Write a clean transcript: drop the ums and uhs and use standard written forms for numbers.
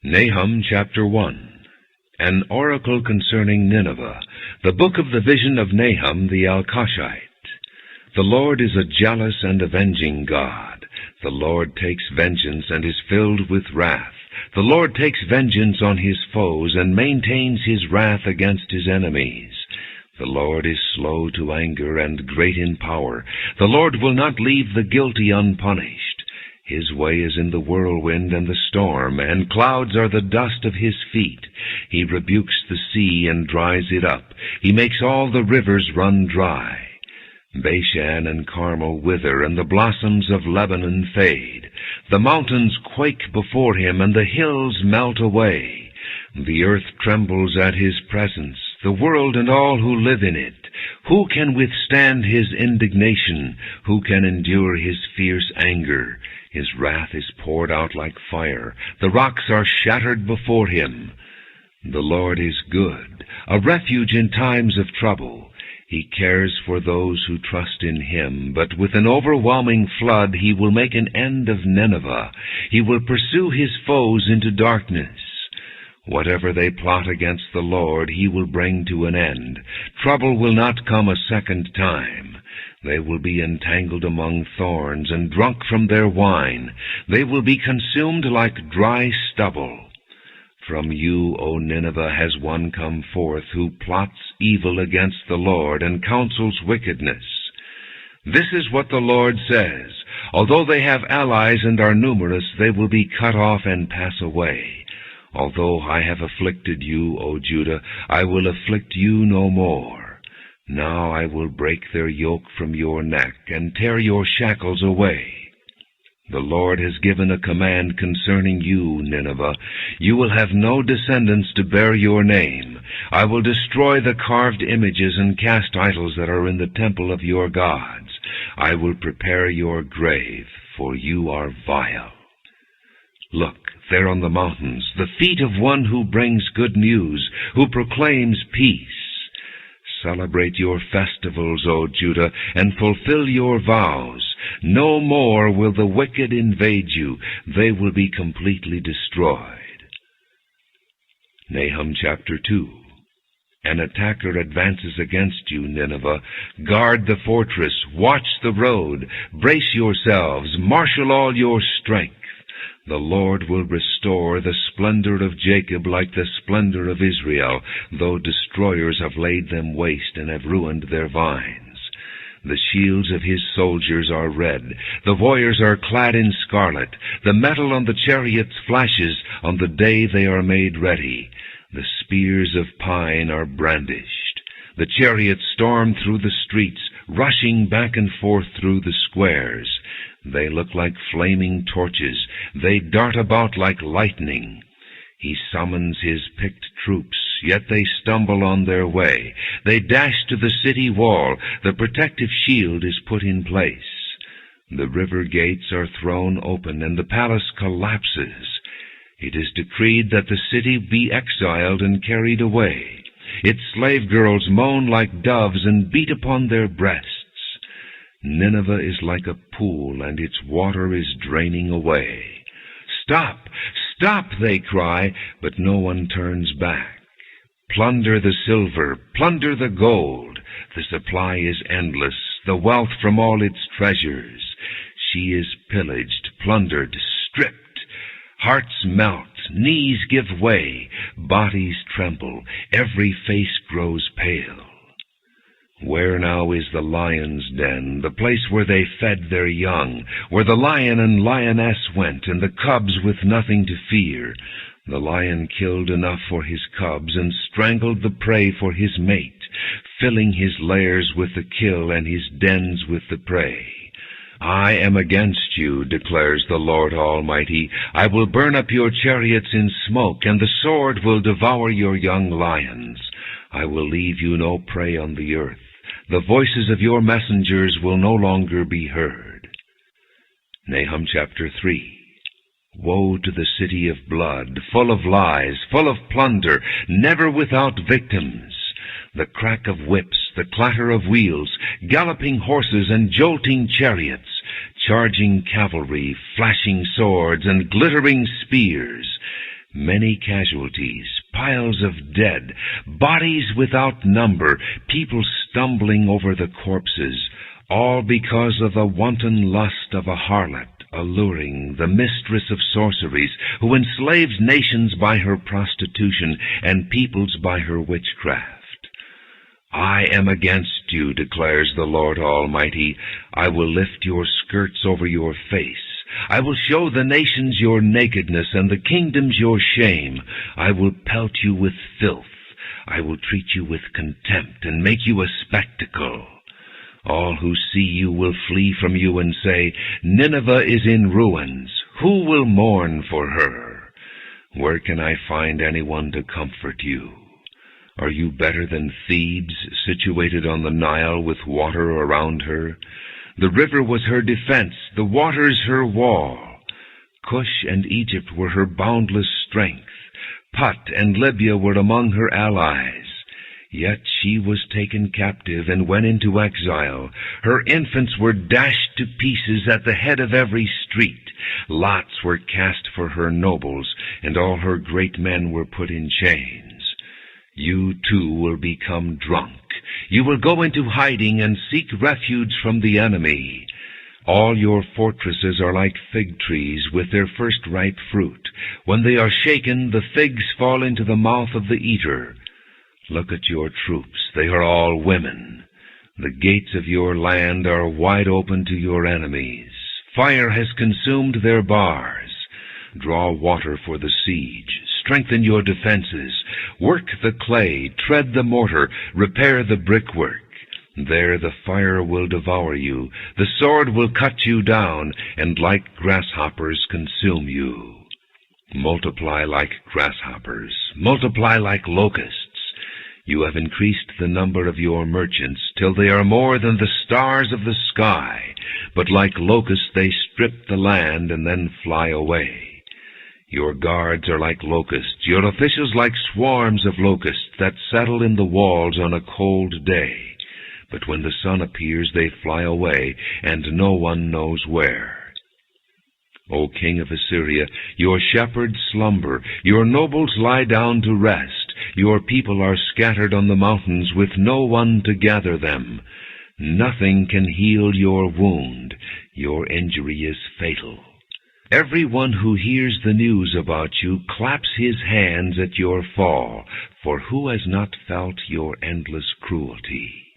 Nahum chapter 1. An oracle concerning Nineveh, the book of the vision of Nahum the Alcoshite. The Lord is a jealous and avenging God. The Lord takes vengeance and is filled with wrath. The Lord takes vengeance on his foes and maintains his wrath against his enemies. The Lord is slow to anger and great in power. The Lord will not leave the guilty unpunished. His way is in the whirlwind and the storm, and clouds are the dust of his feet. He rebukes the sea and dries it up. He makes all the rivers run dry. Bashan and Carmel wither, and the blossoms of Lebanon fade. The mountains quake before him, and the hills melt away. The earth trembles at his presence, the world and all who live in it. Who can withstand his indignation? Who can endure his fierce anger? His wrath is poured out like fire. The rocks are shattered before him. The Lord is good, a refuge in times of trouble. He cares for those who trust in him, but with an overwhelming flood he will make an end of Nineveh. He will pursue his foes into darkness. Whatever they plot against the Lord, he will bring to an end. Trouble will not come a second time. They will be entangled among thorns and drunk from their wine. They will be consumed like dry stubble. From you, O Nineveh, has one come forth who plots evil against the Lord and counsels wickedness. This is what the Lord says: although they have allies and are numerous, they will be cut off and pass away. Although I have afflicted you, O Judah, I will afflict you no more. Now I will break their yoke from your neck and tear your shackles away. The Lord has given a command concerning you, Nineveh. You will have no descendants to bear your name. I will destroy the carved images and cast idols that are in the temple of your gods. I will prepare your grave, for you are vile. Look, there on the mountains, the feet of one who brings good news, who proclaims peace. Celebrate your festivals, O Judah, and fulfill your vows. No more will the wicked invade you. They will be completely destroyed. Nahum chapter 2. An attacker advances against you, Nineveh. Guard the fortress, watch the road, brace yourselves, marshal all your strength. The Lord will restore the splendor of Jacob like the splendor of Israel, though destroyers have laid them waste and have ruined their vines. The shields of his soldiers are red. The warriors are clad in scarlet. The metal on the chariots flashes on the day they are made ready. The spears of pine are brandished. The chariots storm through the streets, rushing back and forth through the squares. They look like flaming torches. They dart about like lightning. He summons his picked troops, yet they stumble on their way. They dash to the city wall. The protective shield is put in place. The river gates are thrown open, and the palace collapses. It is decreed that the city be exiled and carried away. Its slave girls moan like doves and beat upon their breasts. Nineveh is like a pool, and its water is draining away. Stop! Stop! They cry, but no one turns back. Plunder the silver, plunder the gold. The supply is endless, the wealth from all its treasures. She is pillaged, plundered, stripped. Hearts melt, knees give way, bodies tremble, every face grows pale. Where now is the lion's den, the place where they fed their young, where the lion and lioness went, and the cubs with nothing to fear? The lion killed enough for his cubs, and strangled the prey for his mate, filling his lairs with the kill and his dens with the prey. I am against you, declares the Lord Almighty. I will burn up your chariots in smoke, and the sword will devour your young lions. I will leave you no prey on the earth. The voices of your messengers will no longer be heard. Nahum chapter 3. Woe to the city of blood, full of lies, full of plunder, never without victims. The crack of whips, the clatter of wheels, galloping horses and jolting chariots, charging cavalry, flashing swords, and glittering spears. Many casualties, piles of dead, bodies without number, people stumbling over the corpses, all because of the wanton lust of a harlot, alluring, the mistress of sorceries, who enslaves nations by her prostitution and peoples by her witchcraft. I am against you, declares the Lord Almighty. I will lift your skirts over your face. I will show the nations your nakedness and the kingdoms your shame. I will pelt you with filth. I will treat you with contempt and make you a spectacle. All who see you will flee from you and say, Nineveh is in ruins. Who will mourn for her? Where can I find anyone to comfort you? Are you better than Thebes, situated on the Nile with water around her? The river was her defense, the waters her wall. Cush and Egypt were her boundless strength. Put and Libya were among her allies. Yet she was taken captive and went into exile. Her infants were dashed to pieces at the head of every street. Lots were cast for her nobles, and all her great men were put in chains. You too will become drunk. You will go into hiding and seek refuge from the enemy. All your fortresses are like fig trees with their first ripe fruit. When they are shaken, the figs fall into the mouth of the eater. Look at your troops. They are all women. The gates of your land are wide open to your enemies. Fire has consumed their bars. Draw water for the siege. Strengthen your defenses. Work the clay, tread the mortar, repair the brickwork. There the fire will devour you, the sword will cut you down, and like grasshoppers consume you. Multiply like grasshoppers, multiply like locusts. You have increased the number of your merchants till they are more than the stars of the sky, but like locusts they strip the land and then fly away. Your guards are like locusts, your officials like swarms of locusts that settle in the walls on a cold day. But when the sun appears, they fly away, and no one knows where. O king of Assyria, your shepherds slumber, your nobles lie down to rest, your people are scattered on the mountains with no one to gather them. Nothing can heal your wound, your injury is fatal. Everyone who hears the news about you claps his hands at your fall, for who has not felt your endless cruelty?